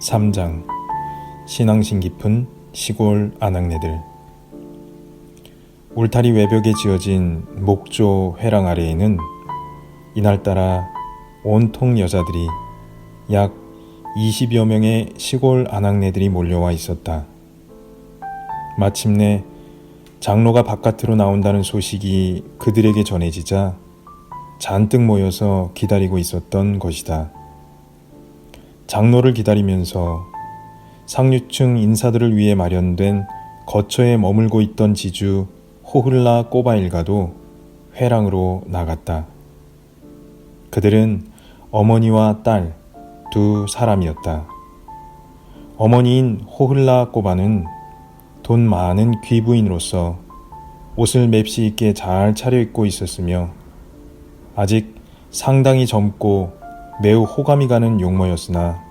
3장 신앙심 깊은 시골 아낙네들. 울타리 외벽에 지어진 목조 회랑 아래에는 이날따라 온통 여자들이 약 20여 명의 시골 아낙네들이 몰려와 있었다. 마침내 장로가 바깥으로 나온다는 소식이 그들에게 전해지자 잔뜩 모여서 기다리고 있었던 것이다. 장로를 기다리면서 상류층 인사들을 위해 마련된 거처에 머물고 있던 지주 호흘라 꼬바 일가도 회랑으로 나갔다. 그들은 어머니와 딸 두 사람이었다. 어머니인 호흘라 꼬바는 돈 많은 귀부인으로서 옷을 맵시 있게 잘 차려입고 있었으며 아직 상당히 젊고 매우 호감이 가는 용모였으나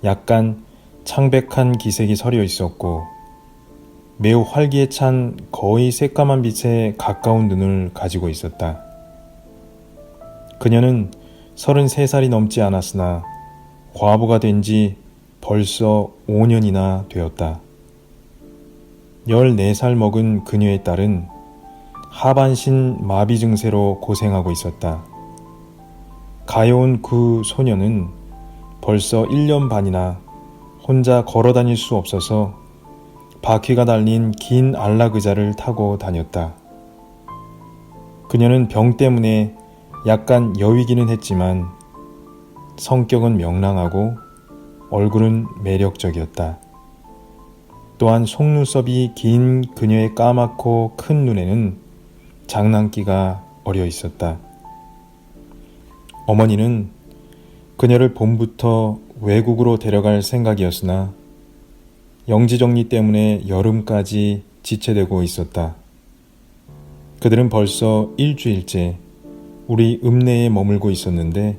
약간 창백한 기색이 서려 있었고 매우 활기에 찬 거의 새까만 빛에 가까운 눈을 가지고 있었다. 그녀는 33살이 넘지 않았으나 과부가 된 지 벌써 5년이나 되었다. 14살 먹은 그녀의 딸은 하반신 마비 증세로 고생하고 있었다. 가여운 그 소녀는 벌써 1년 반이나 혼자 걸어 다닐 수 없어서 바퀴가 달린 긴 안락의자를 타고 다녔다. 그녀는 병 때문에 약간 여위기는 했지만 성격은 명랑하고 얼굴은 매력적이었다. 또한 속눈썹이 긴 그녀의 까맣고 큰 눈에는 장난기가 어려 있었다. 어머니는 그녀를 봄부터 외국으로 데려갈 생각이었으나 영지정리 때문에 여름까지 지체되고 있었다. 그들은 벌써 일주일째 우리 읍내에 머물고 있었는데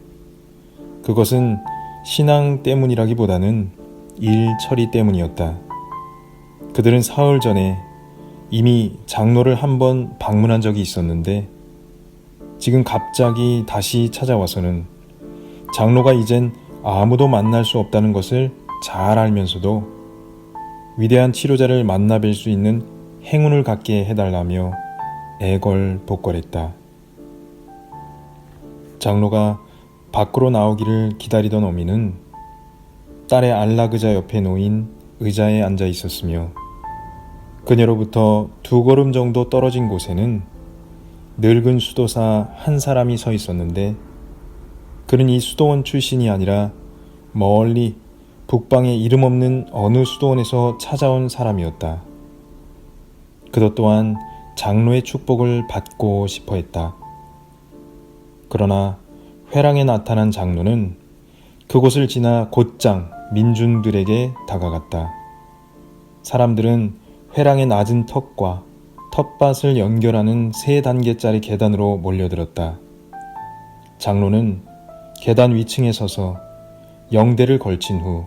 그것은 신앙 때문이라기보다는 일 처리 때문이었다. 그들은 사흘 전에 이미 장로를 한번 방문한 적이 있었는데 지금 갑자기 다시 찾아와서는 장로가 이젠 아무도 만날 수 없다는 것을 잘 알면서도 위대한 치료자를 만나 뵐 수 있는 행운을 갖게 해달라며 애걸복걸했다. 장로가 밖으로 나오기를 기다리던 어미는 딸의 안락의자 옆에 놓인 의자에 앉아 있었으며 그녀로부터 2걸음 정도 떨어진 곳에는 늙은 수도사 한 사람이 서 있었는데 그는 이 수도원 출신이 아니라 멀리 북방에 이름 없는 어느 수도원에서 찾아온 사람이었다. 그것 또한 장로의 축복을 받고 싶어 했다. 그러나 회랑에 나타난 장로는 그곳을 지나 곧장 민중들에게 다가갔다. 사람들은 회랑의 낮은 턱과 텃밭을 연결하는 3단계짜리 계단으로 몰려들었다. 장로는 계단 위층에 서서 영대를 걸친 후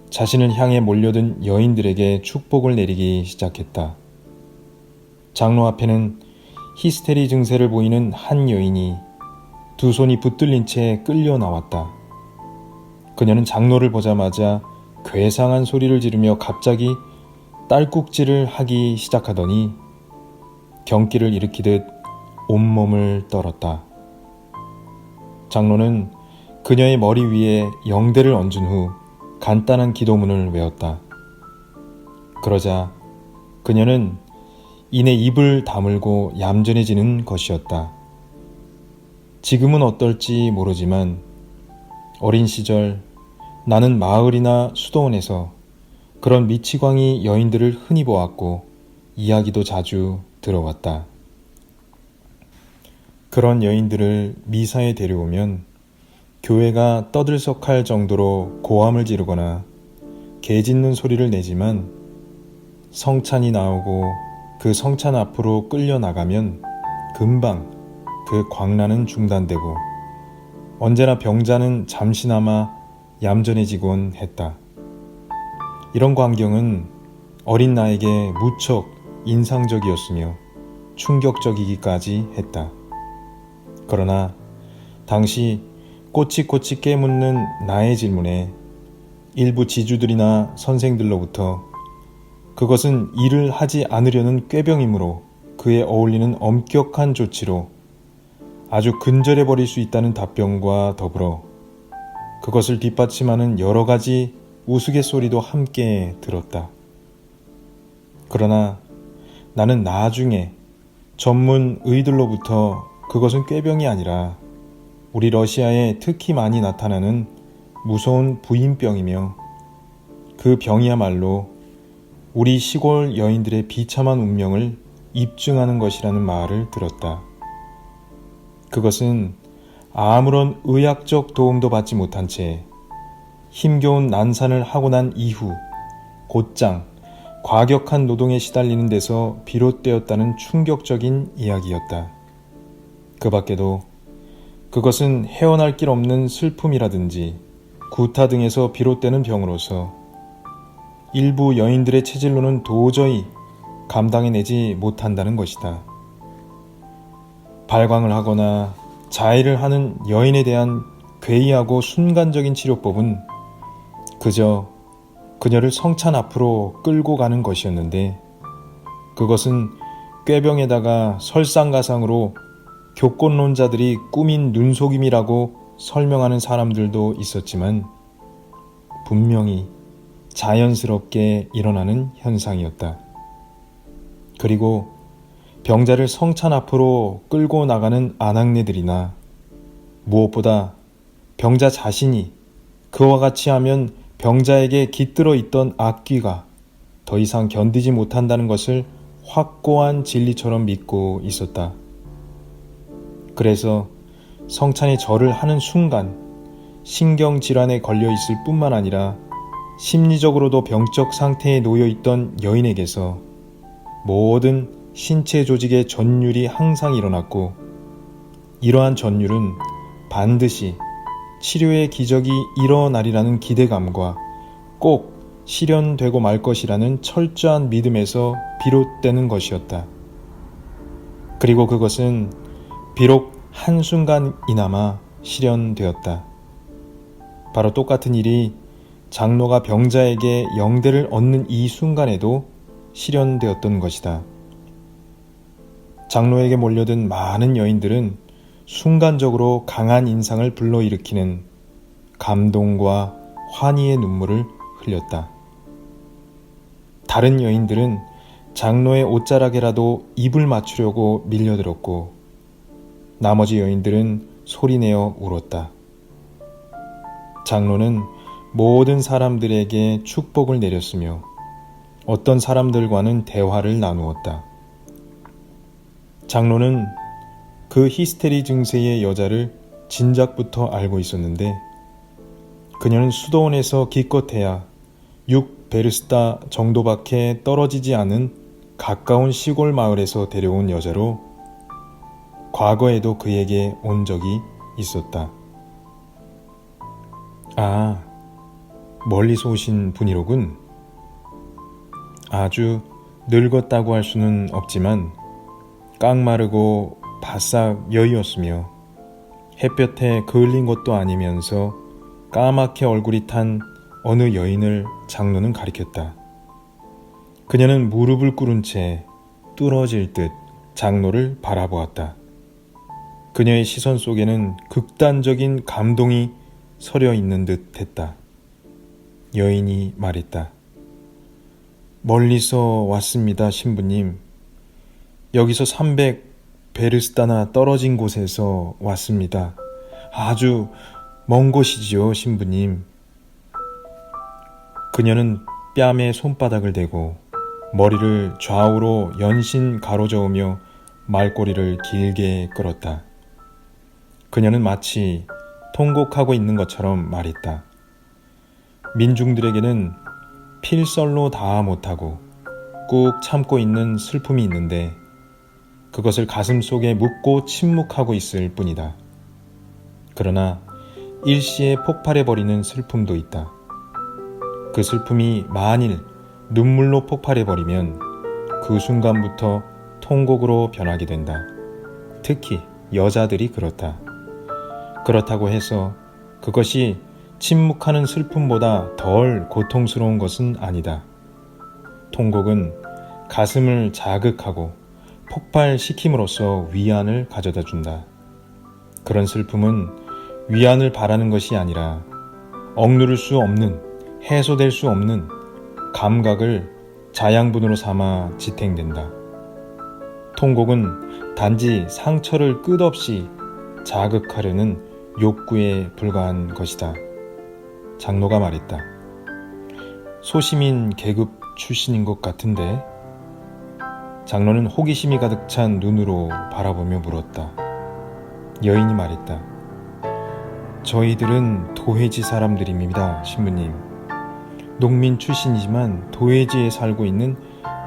자신을 향해 몰려든 여인들에게 축복을 내리기 시작했다. 장로 앞에는 히스테리 증세를 보이는 한 여인이 2 손이 붙들린 채 끌려 나왔다. 그녀는 장로를 보자마자 괴상한 소리를 지르며 갑자기 딸꾹질을 하기 시작하더니 경기를 일으키듯 온몸을 떨었다. 장로는 그녀의 머리 위에 영대를 얹은 후 간단한 기도문을 외웠다. 그러자 그녀는 이내 입을 다물고 얌전해지는 것이었다. 지금은 어떨지 모르지만 어린 시절 나는 마을이나 수도원에서 그런 미치광이 여인들을 흔히 보았고 이야기도 자주 들어왔다. 그런 여인들을 미사에 데려오면 교회가 떠들썩할 정도로 고함을 지르거나 개 짖는 소리를 내지만 성찬이 나오고 그 성찬 앞으로 끌려 나가면 금방 그 광란은 중단되고 언제나 병자는 잠시나마 얌전해지곤 했다. 이런 광경은 어린 나에게 무척 인상적이었으며 충격적이기까지 했다. 그러나 당시 꼬치꼬치 깨묻는 나의 질문에 일부 지주들이나 선생들로부터 그것은 일을 하지 않으려는 꾀병이므로 그에 어울리는 엄격한 조치로 아주 근절해 버릴 수 있다는 답변과 더불어 그것을 뒷받침하는 여러 가지 우스갯소리도 함께 들었다. 그러나 나는 나중에 전문 의들로부터 그것은 꾀병이 아니라 우리 러시아에 특히 많이 나타나는 무서운 부인병이며 그 병이야말로 우리 시골 여인들의 비참한 운명을 입증하는 것이라는 말을 들었다. 그것은 아무런 의학적 도움도 받지 못한 채 힘겨운 난산을 하고 난 이후 곧장 과격한 노동에 시달리는 데서 비롯되었다는 충격적인 이야기였다. 그 밖에도 그것은 헤어날 길 없는 슬픔이라든지 구타 등에서 비롯되는 병으로서 일부 여인들의 체질로는 도저히 감당해내지 못한다는 것이다. 발광을 하거나 자해를 하는 여인에 대한 괴이하고 순간적인 치료법은 그저 그녀를 성찬 앞으로 끌고 가는 것이었는데 그것은 꾀병에다가 설상가상으로 교권론자들이 꾸민 눈속임이라고 설명하는 사람들도 있었지만 분명히 자연스럽게 일어나는 현상이었다. 그리고 병자를 성찬 앞으로 끌고 나가는 아낙네들이나 무엇보다 병자 자신이 그와 같이 하면 병자에게 깃들어 있던 악귀가 더 이상 견디지 못한다는 것을 확고한 진리처럼 믿고 있었다. 그래서 성찬의 절을 하는 순간 신경질환에 걸려 있을 뿐만 아니라 심리적으로도 병적 상태에 놓여 있던 여인에게서 모든 신체 조직의 전율이 항상 일어났고 이러한 전율은 반드시 치료의 기적이 일어나리라는 기대감과 꼭 실현되고 말 것이라는 철저한 믿음에서 비롯되는 것이었다. 그리고 그것은 비록 한순간이나마 실현되었다. 바로 똑같은 일이 장로가 병자에게 영대를 얻는 이 순간에도 실현되었던 것이다. 장로에게 몰려든 많은 여인들은 순간적으로 강한 인상을 불러일으키는 감동과 환희의 눈물을 흘렸다. 다른 여인들은 장로의 옷자락에라도 입을 맞추려고 밀려들었고 나머지 여인들은 소리내어 울었다. 장로는 모든 사람들에게 축복을 내렸으며 어떤 사람들과는 대화를 나누었다. 장로는 그 히스테리 증세의 여자를 진작부터 알고 있었는데 그녀는 수도원에서 기껏해야 6베르스타 정도밖에 떨어지지 않은 가까운 시골 마을에서 데려온 여자로 과거에도 그에게 온 적이 있었다. 아, 멀리서 오신 분이로군. 아주 늙었다고 할 수는 없지만 깡마르고 바싹 여의었으며 햇볕에 그을린 것도 아니면서 까맣게 얼굴이 탄 어느 여인을 장로는 가리켰다. 그녀는 무릎을 꿇은 채 뚫어질 듯 장로를 바라보았다. 그녀의 시선 속에는 극단적인 감동이 서려 있는 듯 했다. 여인이 말했다. 멀리서 왔습니다, 신부님. 여기서 300베르스타나 떨어진 곳에서 왔습니다. 아주 먼 곳이지요, 신부님. 그녀는 뺨에 손바닥을 대고 머리를 좌우로 연신 가로저으며 말꼬리를 길게 끌었다. 그녀는 마치 통곡하고 있는 것처럼 말했다. 민중들에게는 필설로 다 못하고 꾹 참고 있는 슬픔이 있는데 그것을 가슴 속에 묻고 침묵하고 있을 뿐이다. 그러나 일시에 폭발해버리는 슬픔도 있다. 그 슬픔이 만일 눈물로 폭발해버리면 그 순간부터 통곡으로 변하게 된다. 특히 여자들이 그렇다. 그렇다고 해서 그것이 침묵하는 슬픔보다 덜 고통스러운 것은 아니다. 통곡은 가슴을 자극하고 폭발시킴으로써 위안을 가져다 준다. 그런 슬픔은 위안을 바라는 것이 아니라 억누를 수 없는, 해소될 수 없는 감각을 자양분으로 삼아 지탱된다. 통곡은 단지 상처를 끝없이 자극하려는 욕구에 불과한 것이다. 장로가 말했다. 소시민 계급 출신인 것 같은데? 장로는 호기심이 가득 찬 눈으로 바라보며 물었다. 여인이 말했다. 저희들은 도회지 사람들입니다, 신부님. 농민 출신이지만 도회지에 살고 있는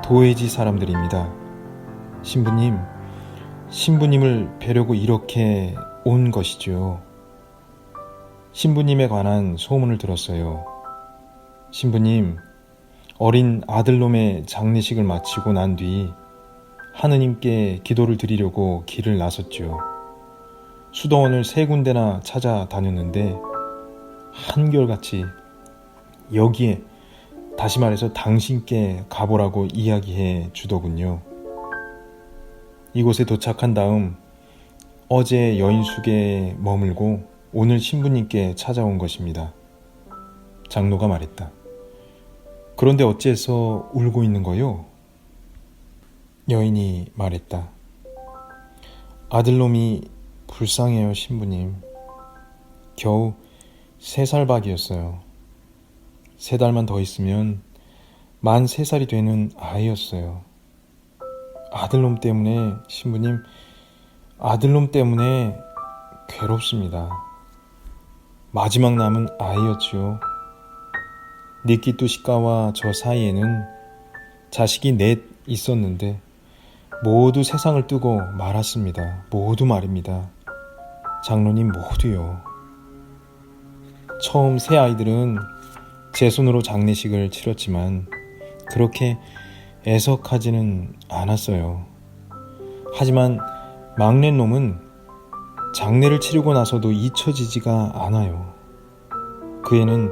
도회지 사람들입니다. 신부님, 신부님을 뵈려고 이렇게 온 것이죠. 신부님에 관한 소문을 들었어요. 신부님, 어린 아들놈의 장례식을 마치고 난 뒤 하느님께 기도를 드리려고 길을 나섰죠. 수도원을 3군데나 찾아다녔는데 한결같이 여기에, 다시 말해서 당신께 가보라고 이야기해 주더군요. 이곳에 도착한 다음 어제 여인숙에 머물고 오늘 신부님께 찾아온 것입니다. 장로가 말했다. 그런데 어째서 울고 있는 거요? 여인이 말했다. 아들놈이 불쌍해요, 신부님. 겨우 3살 박이었어요. 3달만 더 있으면 만 3살이 되는 아이였어요. 아들놈 때문에, 신부님, 아들놈 때문에 괴롭습니다. 마지막 남은 아이였지요. 니키투시카와 저 사이에는 자식이 넷 있었는데 모두 세상을 뜨고 말았습니다. 모두 말입니다. 장로님 모두요. 처음 새 아이들은 제 손으로 장례식을 치렀지만 그렇게 애석하지는 않았어요. 하지만 막내 놈은 장례를 치르고 나서도 잊혀지지가 않아요. 그 애는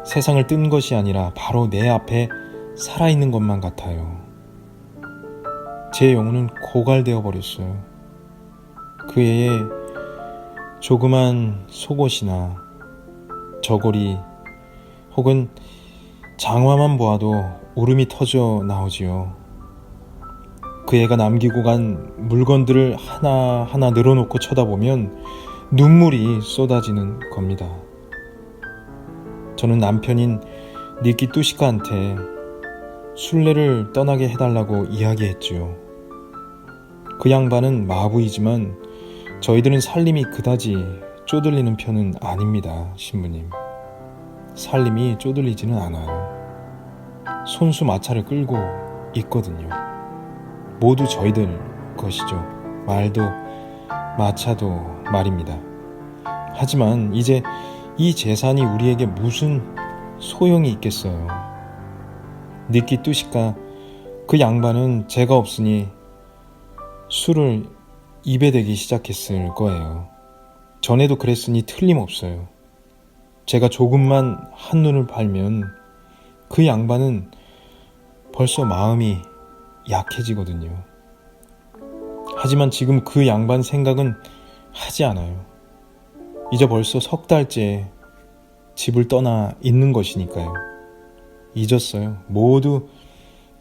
세상을 뜬 것이 아니라 바로 내 앞에 살아있는 것만 같아요. 제 영혼은 고갈되어 버렸어요. 그 애의 조그만 속옷이나 저고리 혹은 장화만 보아도 울음이 터져 나오지요. 그 애가 남기고 간 물건들을 하나하나 늘어놓고 쳐다보면 눈물이 쏟아지는 겁니다. 저는 남편인 니키투시카한테 순례를 떠나게 해달라고 이야기했지요. 그 양반은 마부이지만 저희들은 살림이 그다지 쪼들리는 편은 아닙니다, 신부님. 살림이 쪼들리지는 않아요. 손수 마차를 끌고 있거든요. 모두 저희들 것이죠. 말도 마차도 말입니다. 하지만 이제 이 재산이 우리에게 무슨 소용이 있겠어요. 니키투시카, 그 양반은 제가 없으니 술을 입에 대기 시작했을 거예요. 전에도 그랬으니 틀림없어요. 제가 조금만 한눈을 팔면 그 양반은 벌써 마음이 약해지거든요. 하지만 지금 그 양반 생각은 하지 않아요. 이제 벌써 3달째 집을 떠나 있는 것이니까요. 잊었어요. 모두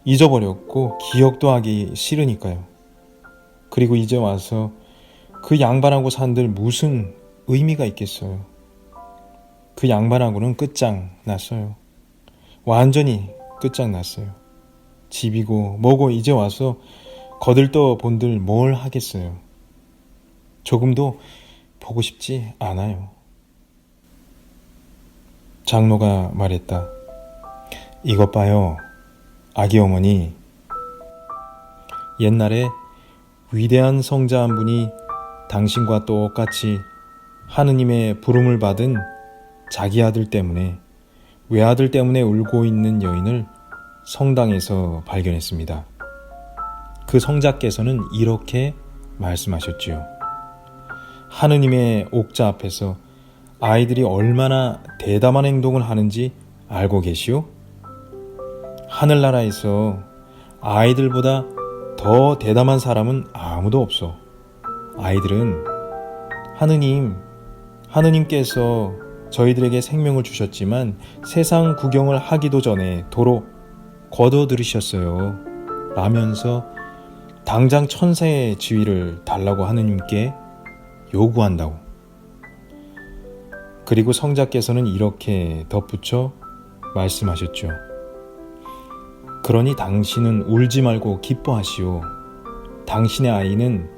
잊어버렸고 기억도 하기 싫으니까요. 그리고 이제 와서 그 양반하고 산들 무슨 의미가 있겠어요. 그 양반하고는 끝장났어요. 완전히 끝장났어요. 집이고 뭐고 이제 와서 거들떠 본들 뭘 하겠어요. 조금도 보고 싶지 않아요. 장로가 말했다. 이것 봐요, 아기 어머니. 옛날에 위대한 성자 한 분이 당신과 똑같이 하느님의 부름을 받은 자기 아들 때문에, 외아들 때문에 울고 있는 여인을 성당에서 발견했습니다. 그 성자께서는 이렇게 말씀하셨지요. 하느님의 옥자 앞에서 아이들이 얼마나 대담한 행동을 하는지 알고 계시오? 하늘나라에서 아이들보다 더 대담한 사람은 아무도 없어. 아이들은 하느님께서 저희들에게 생명을 주셨지만 세상 구경을 하기도 전에 도로 거둬들이셨어요. 라면서 당장 천사의 지위를 달라고 하느님께 요구한다고. 그리고 성자께서는 이렇게 덧붙여 말씀하셨죠. 그러니 당신은 울지 말고 기뻐하시오. 당신의 아이는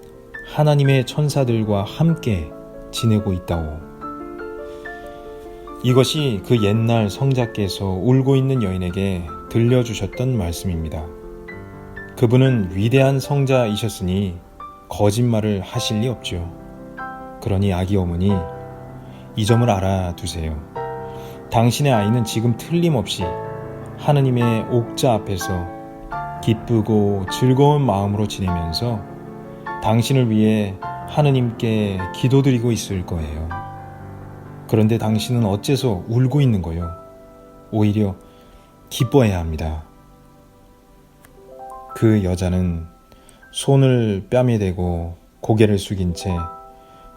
하나님의 천사들과 함께 지내고 있다오. 이것이 그 옛날 성자께서 울고 있는 여인에게 들려주셨던 말씀입니다. 그분은 위대한 성자이셨으니 거짓말을 하실 리 없죠. 그러니 아기 어머니, 이 점을 알아두세요. 당신의 아이는 지금 틀림없이 하느님의 옥자 앞에서 기쁘고 즐거운 마음으로 지내면서 당신을 위해 하느님께 기도드리고 있을 거예요. 그런데 당신은 어째서 울고 있는 거요? 오히려 기뻐해야 합니다. 그 여자는 손을 뺨에 대고 고개를 숙인 채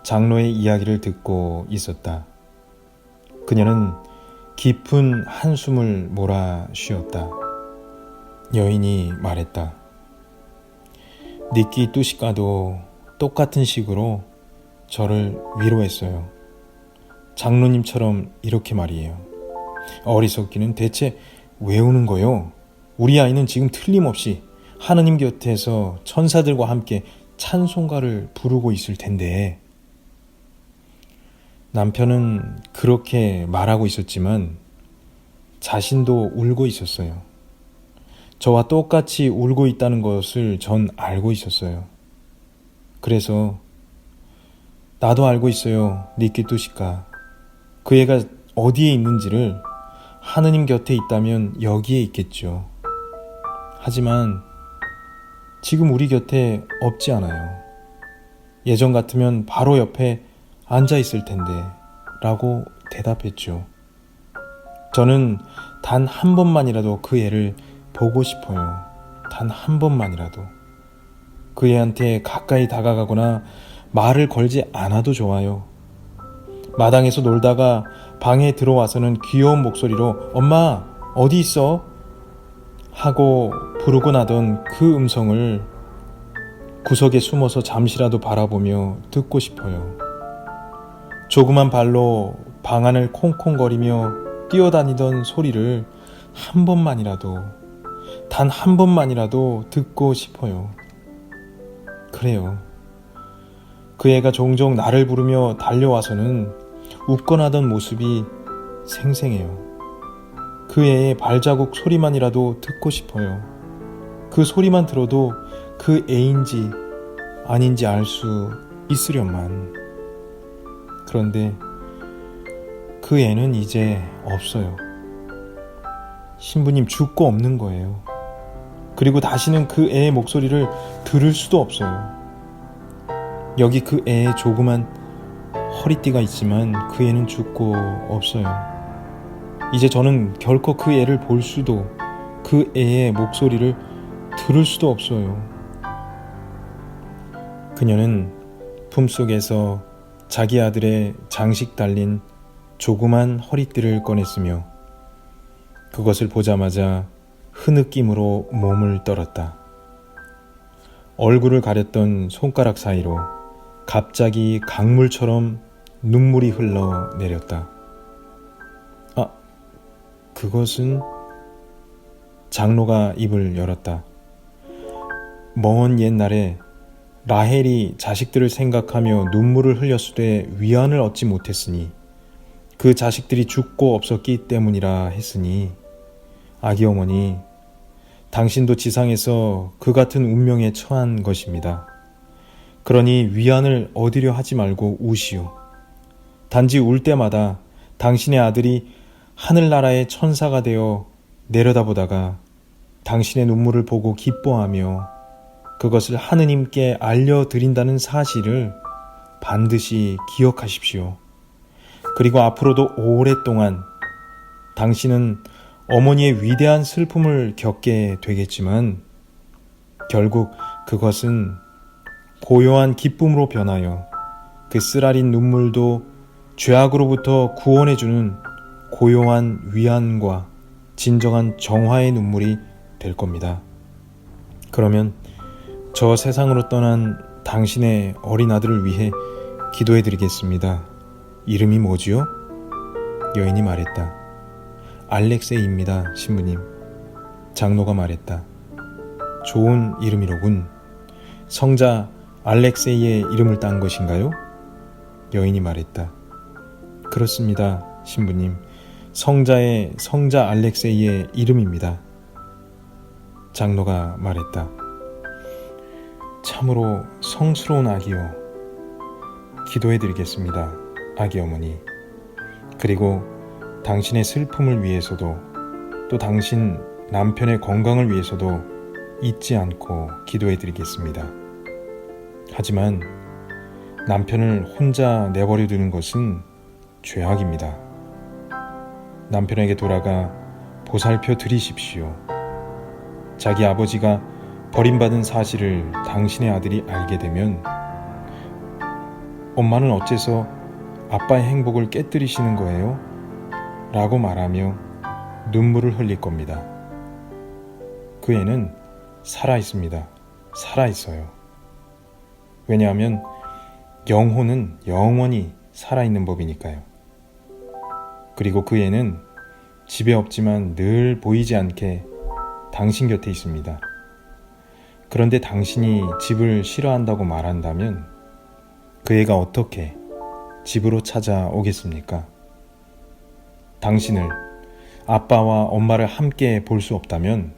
장로의 이야기를 듣고 있었다. 그녀는 깊은 한숨을 몰아 쉬었다. 여인이 말했다. 니끼 뚜시카도 똑같은 식으로 저를 위로했어요. 장로님처럼 이렇게 말이에요. 어리석기는 대체 왜 우는 거요? 우리 아이는 지금 틀림없이 하느님 곁에서 천사들과 함께 찬송가를 부르고 있을 텐데. 남편은 그렇게 말하고 있었지만 자신도 울고 있었어요. 저와 똑같이 울고 있다는 것을 전 알고 있었어요. 그래서 나도 알고 있어요. 니끼뚜시카. 그 애가 어디에 있는지를 하느님 곁에 있다면 여기에 있겠죠. 하지만 지금 우리 곁에 없지 않아요. 예전 같으면 바로 옆에 앉아 있을 텐데 라고 대답했죠. 저는 단 한 번만이라도 그 애를 보고 싶어요. 단 한 번만이라도. 그 애한테 가까이 다가가거나 말을 걸지 않아도 좋아요. 마당에서 놀다가 방에 들어와서는 귀여운 목소리로 엄마 어디 있어? 하고 부르고 나던 그 음성을 구석에 숨어서 잠시라도 바라보며 듣고 싶어요. 조그만 발로 방 안을 콩콩거리며 뛰어다니던 소리를 한 번만이라도, 단 한 번만이라도 듣고 싶어요. 그래요. 그 애가 종종 나를 부르며 달려와서는 웃곤 하던 모습이 생생해요. 그 애의 발자국 소리만이라도 듣고 싶어요. 그 소리만 들어도 그 애인지 아닌지 알 수 있으련만. 그런데 그 애는 이제 없어요. 신부님 죽고 없는 거예요. 그리고 다시는 그 애의 목소리를 들을 수도 없어요. 여기 그 애의 조그만 허리띠가 있지만 그 애는 죽고 없어요. 이제 저는 결코 그 애를 볼 수도, 그 애의 목소리를 들을 수도 없어요. 그녀는 품속에서 자기 아들의 장식 달린 조그만 허리띠를 꺼냈으며 그것을 보자마자 흐느낌으로 몸을 떨었다. 얼굴을 가렸던 손가락 사이로 갑자기 강물처럼 눈물이 흘러내렸다. 아, 그것은... 장로가 입을 열었다. 먼 옛날에 라헬이 자식들을 생각하며 눈물을 흘렸으되 위안을 얻지 못했으니 그 자식들이 죽고 없었기 때문이라 했으니 아기 어머니, 당신도 지상에서 그 같은 운명에 처한 것입니다. 그러니 위안을 얻으려 하지 말고 우시오. 단지 울 때마다 당신의 아들이 하늘나라의 천사가 되어 내려다보다가 당신의 눈물을 보고 기뻐하며 그것을 하느님께 알려드린다는 사실을 반드시 기억하십시오. 그리고 앞으로도 오랫동안 당신은 어머니의 위대한 슬픔을 겪게 되겠지만 결국 그것은 고요한 기쁨으로 변하여 그 쓰라린 눈물도 죄악으로부터 구원해주는 고요한 위안과 진정한 정화의 눈물이 될 겁니다. 그러면 저 세상으로 떠난 당신의 어린 아들을 위해 기도해 드리겠습니다. 이름이 뭐지요? 여인이 말했다. 알렉세이입니다, 신부님. 장로가 말했다. 좋은 이름이로군. 성자 알렉세이의 이름을 딴 것인가요? 여인이 말했다. 그렇습니다, 신부님. 성자 알렉세이의 이름입니다. 장로가 말했다. 참으로 성스러운 아기요. 기도해드리겠습니다, 아기 어머니. 그리고 당신의 슬픔을 위해서도 또 당신 남편의 건강을 위해서도 잊지 않고 기도해드리겠습니다. 하지만 남편을 혼자 내버려 두는 것은 죄악입니다. 남편에게 돌아가 보살펴 드리십시오. 자기 아버지가 버림받은 사실을 당신의 아들이 알게 되면 엄마는 어째서 아빠의 행복을 깨뜨리시는 거예요? 라고 말하며 눈물을 흘릴 겁니다. 그 애는 살아있습니다. 살아있어요. 왜냐하면 영혼은 영원히 살아있는 법이니까요. 그리고 그 애는 집에 없지만 늘 보이지 않게 당신 곁에 있습니다. 그런데 당신이 집을 싫어한다고 말한다면 그 애가 어떻게 집으로 찾아오겠습니까? 당신을, 아빠와 엄마를 함께 볼 수 없다면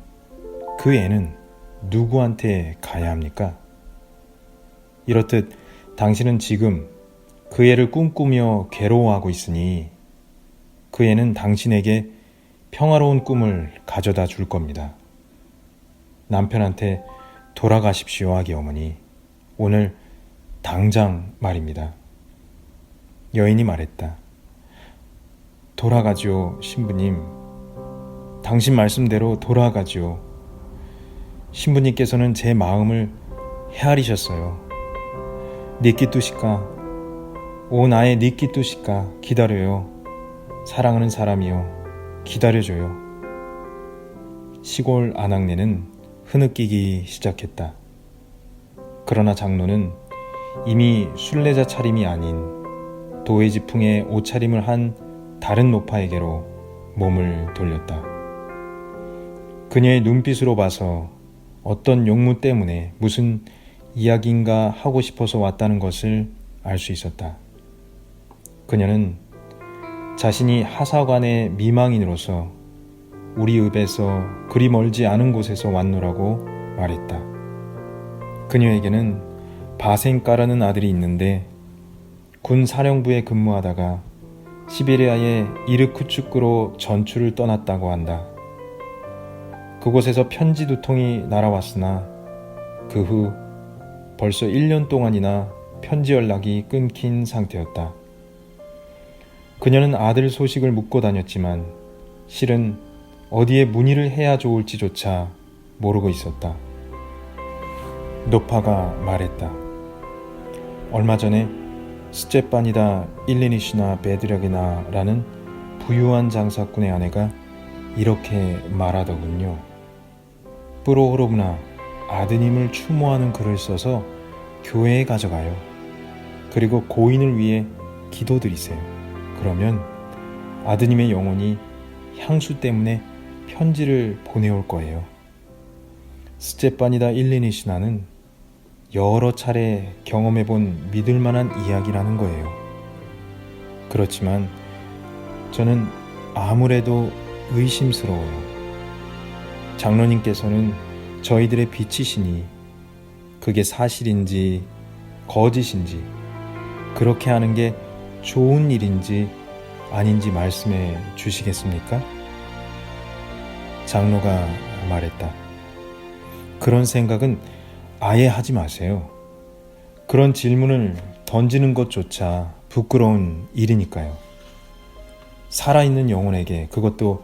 그 애는 누구한테 가야 합니까? 이렇듯 당신은 지금 그 애를 꿈꾸며 괴로워하고 있으니 그 애는 당신에게 평화로운 꿈을 가져다 줄 겁니다. 남편한테 돌아가십시오, 아기 어머니. 오늘 당장 말입니다. 여인이 말했다. 돌아가지요, 신부님. 당신 말씀대로 돌아가지요. 신부님께서는 제 마음을 헤아리셨어요. 니끼뚜시까, 오 나의 니끼뚜시까, 기다려요. 사랑하는 사람이요, 기다려줘요. 시골 아낙네는 흐느끼기 시작했다. 그러나 장로는 이미 순례자 차림이 아닌 도회지풍의 옷차림을 한 다른 노파에게로 몸을 돌렸다. 그녀의 눈빛으로 봐서 어떤 용무 때문에 무슨 이야기인가 하고 싶어서 왔다는 것을 알 수 있었다. 그녀는 자신이 하사관의 미망인으로서 우리 읍에서 그리 멀지 않은 곳에서 왔노라고 말했다. 그녀에게는 바센까라는 아들이 있는데 군 사령부에 근무하다가 시베리아의 이르쿠츠크로 전출을 떠났다고 한다. 그곳에서 편지 2통이 날아왔으나 그 후 벌써 1년 동안이나 편지 연락이 끊긴 상태였다. 그녀는 아들 소식을 묻고 다녔지만 실은 어디에 문의를 해야 좋을지조차 모르고 있었다. 노파가 말했다. 얼마 전에 스제빠니다 일레니시나 베드락이나라는 부유한 장사꾼의 아내가 이렇게 말하더군요. 프로호로브나 아드님을 추모하는 글을 써서 교회에 가져가요. 그리고 고인을 위해 기도드리세요. 그러면 아드님의 영혼이 향수 때문에 편지를 보내올 거예요. 스제빠니다 일레니시나는 여러 차례 경험해본 믿을만한 이야기라는 거예요. 그렇지만 저는 아무래도 의심스러워요. 장로님께서는 저희들의 빛이시니 그게 사실인지 거짓인지 그렇게 하는 게 좋은 일인지 아닌지 말씀해 주시겠습니까? 장로가 말했다. 그런 생각은 아예 하지 마세요. 그런 질문을 던지는 것조차 부끄러운 일이니까요. 살아있는 영혼에게, 그것도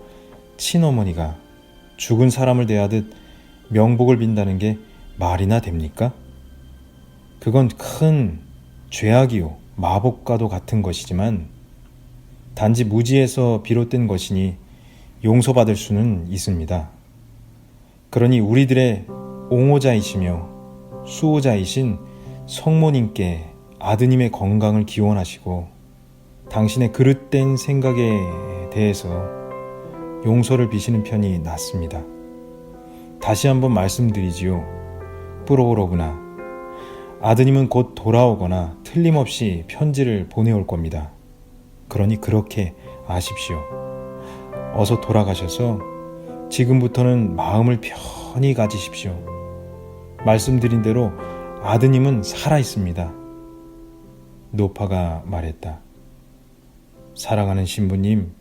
친어머니가 죽은 사람을 대하듯 명복을 빈다는 게 말이나 됩니까? 그건 큰 죄악이요 마법과도 같은 것이지만 단지 무지에서 비롯된 것이니 용서받을 수는 있습니다. 그러니 우리들의 옹호자이시며 수호자이신 성모님께 아드님의 건강을 기원하시고 당신의 그릇된 생각에 대해서 용서를 비시는 편이 낫습니다. 다시 한번 말씀드리지요. 뿌로로구나. 아드님은 곧 돌아오거나 틀림없이 편지를 보내올 겁니다. 그러니 그렇게 아십시오. 어서 돌아가셔서 지금부터는 마음을 편히 가지십시오. 말씀드린 대로 아드님은 살아있습니다. 노파가 말했다. 사랑하는 신부님,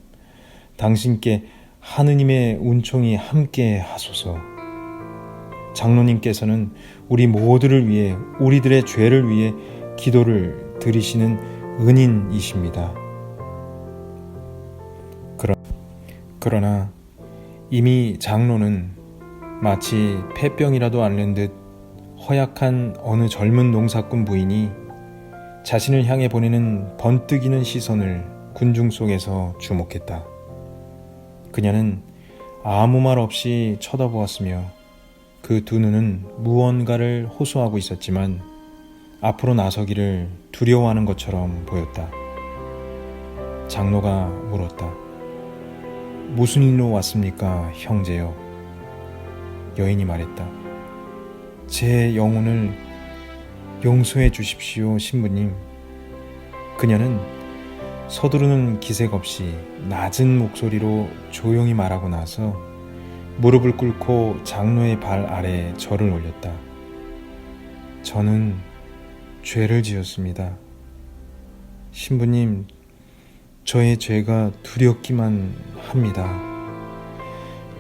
당신께 하느님의 은총이 함께 하소서. 장로님께서는 우리 모두를 위해, 우리들의 죄를 위해 기도를 드리시는 은인이십니다. 그러나 이미 장로는 마치 폐병이라도 앓는 듯 허약한 어느 젊은 농사꾼 부인이 자신을 향해 보내는 번뜩이는 시선을 군중 속에서 주목했다. 그녀는 아무 말 없이 쳐다보았으며 그 두 눈은 무언가를 호소하고 있었지만 앞으로 나서기를 두려워하는 것처럼 보였다. 장로가 물었다. 무슨 일로 왔습니까, 형제여? 여인이 말했다. 제 영혼을 용서해 주십시오, 신부님. 그녀는 서두르는 기색 없이 낮은 목소리로 조용히 말하고 나서 무릎을 꿇고 장로의 발 아래 절을 올렸다. 저는 죄를 지었습니다. 신부님, 저의 죄가 두렵기만 합니다.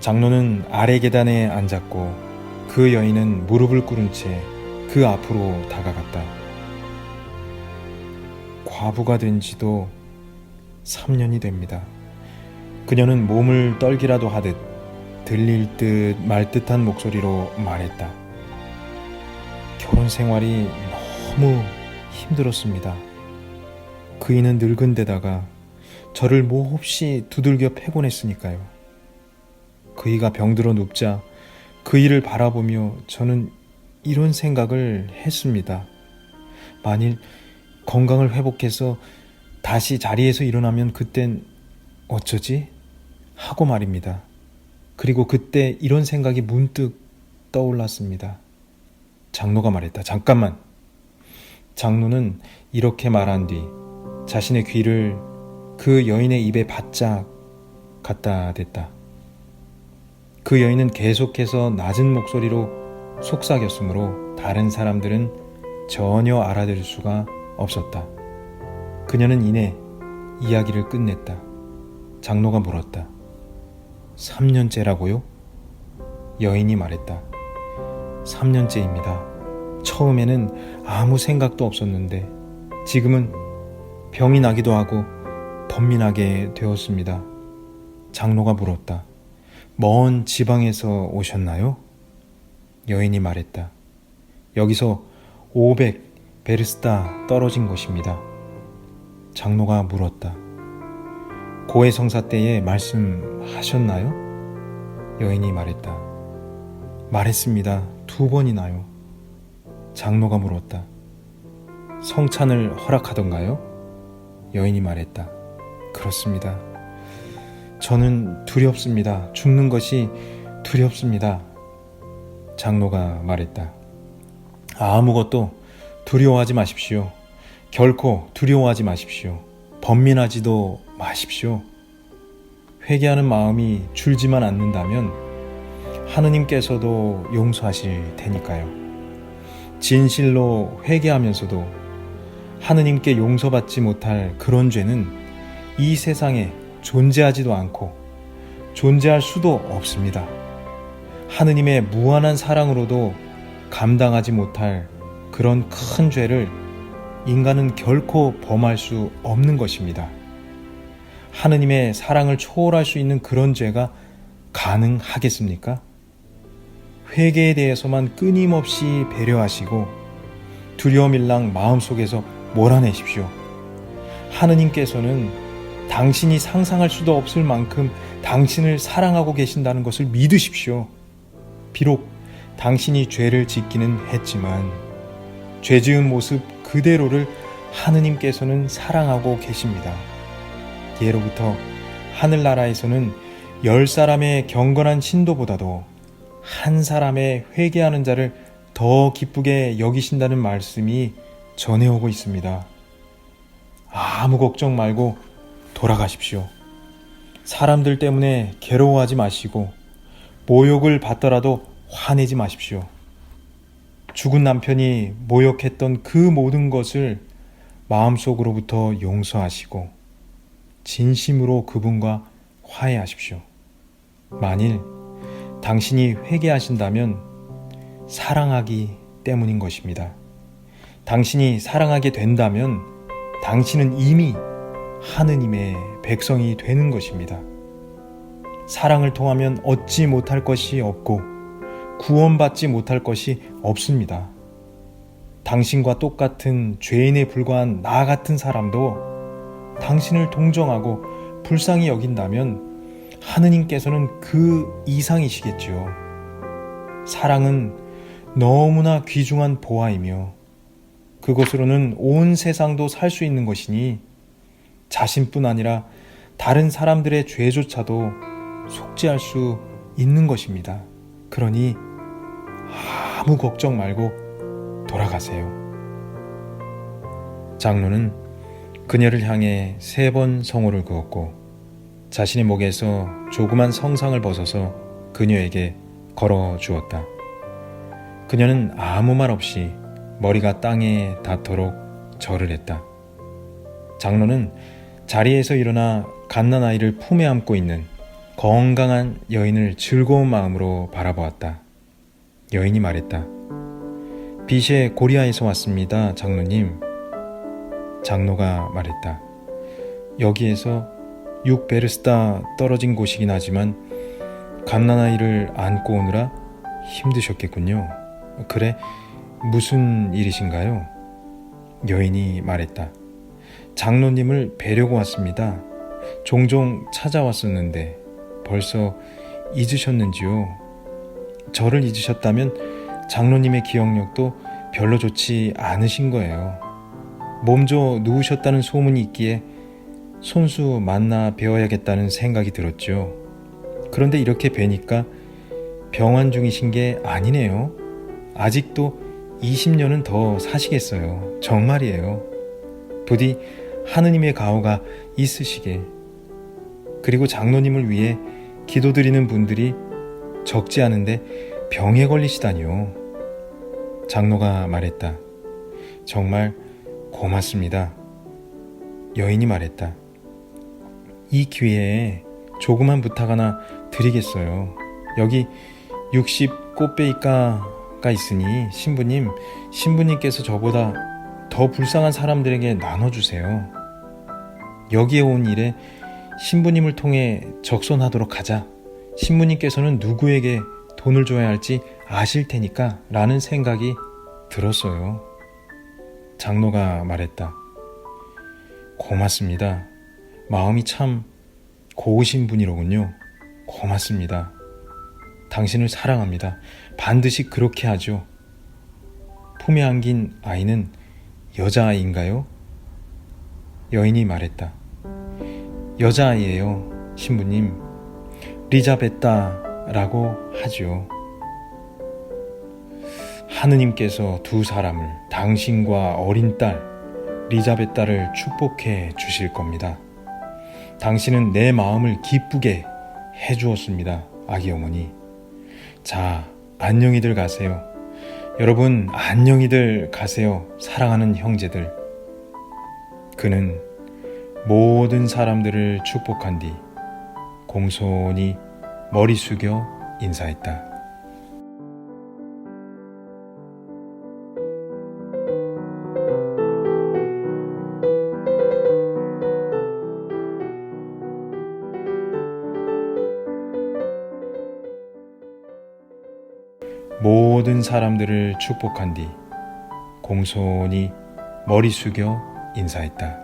장로는 아래 계단에 앉았고 그 여인은 무릎을 꿇은 채 그 앞으로 다가갔다. 과부가 된 지도 3년이 됩니다. 그녀는 몸을 떨기라도 하듯 들릴 듯 말 듯한 목소리로 말했다. 결혼 생활이 너무 힘들었습니다. 그이는 늙은 데다가 저를 몹시 두들겨 패곤 했으니까요. 그이가 병들어 눕자 그이를 바라보며 저는 이런 생각을 했습니다. 만일 건강을 회복해서 다시 자리에서 일어나면 그땐 어쩌지? 하고 말입니다. 그리고 그때 이런 생각이 문득 떠올랐습니다. 장로가 말했다. 잠깐만. 장로는 이렇게 말한 뒤 자신의 귀를 그 여인의 입에 바짝 갖다 댔다. 그 여인은 계속해서 낮은 목소리로 속삭였으므로 다른 사람들은 전혀 알아들을 수가 없었다. 그녀는 이내 이야기를 끝냈다. 장로가 물었다. 3년째라고요? 여인이 말했다. 3년째입니다. 처음에는 아무 생각도 없었는데 지금은 병이 나기도 하고 번민하게 되었습니다. 장로가 물었다. 먼 지방에서 오셨나요? 여인이 말했다. 여기서 500베르스타 떨어진 곳입니다. 장로가 물었다. 고해성사 때에 말씀하셨나요? 여인이 말했다. 말했습니다. 2번이나요. 장로가 물었다. 성찬을 허락하던가요? 여인이 말했다. 그렇습니다. 저는 두렵습니다. 죽는 것이 두렵습니다. 장로가 말했다. 아무것도 두려워하지 마십시오. 결코 두려워하지 마십시오. 번민하지도 마십시오. 회개하는 마음이 줄지만 않는다면 하느님께서도 용서하실 테니까요. 진실로 회개하면서도 하느님께 용서받지 못할 그런 죄는 이 세상에 존재하지도 않고 존재할 수도 없습니다. 하느님의 무한한 사랑으로도 감당하지 못할 그런 큰 죄를 인간은 결코 범할 수 없는 것입니다. 하느님의 사랑을 초월할 수 있는 그런 죄가 가능하겠습니까? 회개에 대해서만 끊임없이 배려하시고 두려움일랑 마음속에서 몰아내십시오. 하느님께서는 당신이 상상할 수도 없을 만큼 당신을 사랑하고 계신다는 것을 믿으십시오. 비록 당신이 죄를 짓기는 했지만 죄 지은 모습 그대로를 하느님께서는 사랑하고 계십니다. 예로부터 하늘나라에서는 10사람의 경건한 신도보다도 한 사람의 회개하는 자를 더 기쁘게 여기신다는 말씀이 전해오고 있습니다. 아무 걱정 말고 돌아가십시오. 사람들 때문에 괴로워하지 마시고 모욕을 받더라도 화내지 마십시오. 죽은 남편이 모욕했던 그 모든 것을 마음속으로부터 용서하시고 진심으로 그분과 화해하십시오. 만일 당신이 회개하신다면 사랑하기 때문인 것입니다. 당신이 사랑하게 된다면 당신은 이미 하느님의 백성이 되는 것입니다. 사랑을 통하면 얻지 못할 것이 없고 구원받지 못할 것이 없습니다. 당신과 똑같은 죄인에 불과한 나 같은 사람도 당신을 동정하고 불쌍히 여긴다면 하느님께서는 그 이상이시겠지요. 사랑은 너무나 귀중한 보화이며 그것으로는 온 세상도 살 수 있는 것이니 자신뿐 아니라 다른 사람들의 죄조차도 속죄할 수 있는 것입니다. 그러니 아무 걱정 말고 돌아가세요. 장로는 그녀를 향해 3번 성호를 그었고 자신의 목에서 조그만 성상을 벗어서 그녀에게 걸어 주었다. 그녀는 아무 말 없이 머리가 땅에 닿도록 절을 했다. 장로는 자리에서 일어나 갓난아이를 품에 안고 있는 건강한 여인을 즐거운 마음으로 바라보았다. 여인이 말했다. 빛의 고리아에서 왔습니다, 장로님. 장로가 말했다. 여기에서 6베르스타 떨어진 곳이긴 하지만 갓난아이를 안고 오느라 힘드셨겠군요. 그래, 무슨 일이신가요? 여인이 말했다. 장로님을 뵈려고 왔습니다. 종종 찾아왔었는데 벌써 잊으셨는지요? 저를 잊으셨다면 장로님의 기억력도 별로 좋지 않으신 거예요. 몸져 누우셨다는 소문이 있기에 손수 만나 뵈어야겠다는 생각이 들었죠. 그런데 이렇게 뵈니까 병환 중이신 게 아니네요. 아직도 20년은 더 사시겠어요. 정말이에요. 부디 하느님의 가호가 있으시게. 그리고 장로님을 위해 기도드리는 분들이 적지 않은데 병에 걸리시다니요. 장로가 말했다. 정말 고맙습니다. 여인이 말했다. 이 기회에 조그만 부탁 하나 드리겠어요. 여기 60 꽃배이가가 있으니 신부님께서 저보다 더 불쌍한 사람들에게 나눠주세요. 여기에 온 일에 신부님을 통해 적선하도록 하자. 신부님께서는 누구에게 돈을 줘야 할지 아실 테니까 라는 생각이 들었어요. 장로가 말했다. 고맙습니다. 마음이 참 고우신 분이로군요. 고맙습니다. 당신을 사랑합니다. 반드시 그렇게 하죠. 품에 안긴 아이는 여자아이인가요? 여인이 말했다. 여자아이예요, 신부님. 리자베타라고 하죠. 하느님께서 2사람을 당신과 어린 딸 리자베타를 축복해 주실 겁니다. 당신은 내 마음을 기쁘게 해주었습니다, 아기 어머니. 자, 안녕히들 가세요. 여러분, 안녕히들 가세요, 사랑하는 형제들. 그는 모든 사람들을 축복한 뒤 공손히 머리 숙여 인사했다. 모든 사람들을 축복한 뒤 공손히 머리 숙여 인사했다.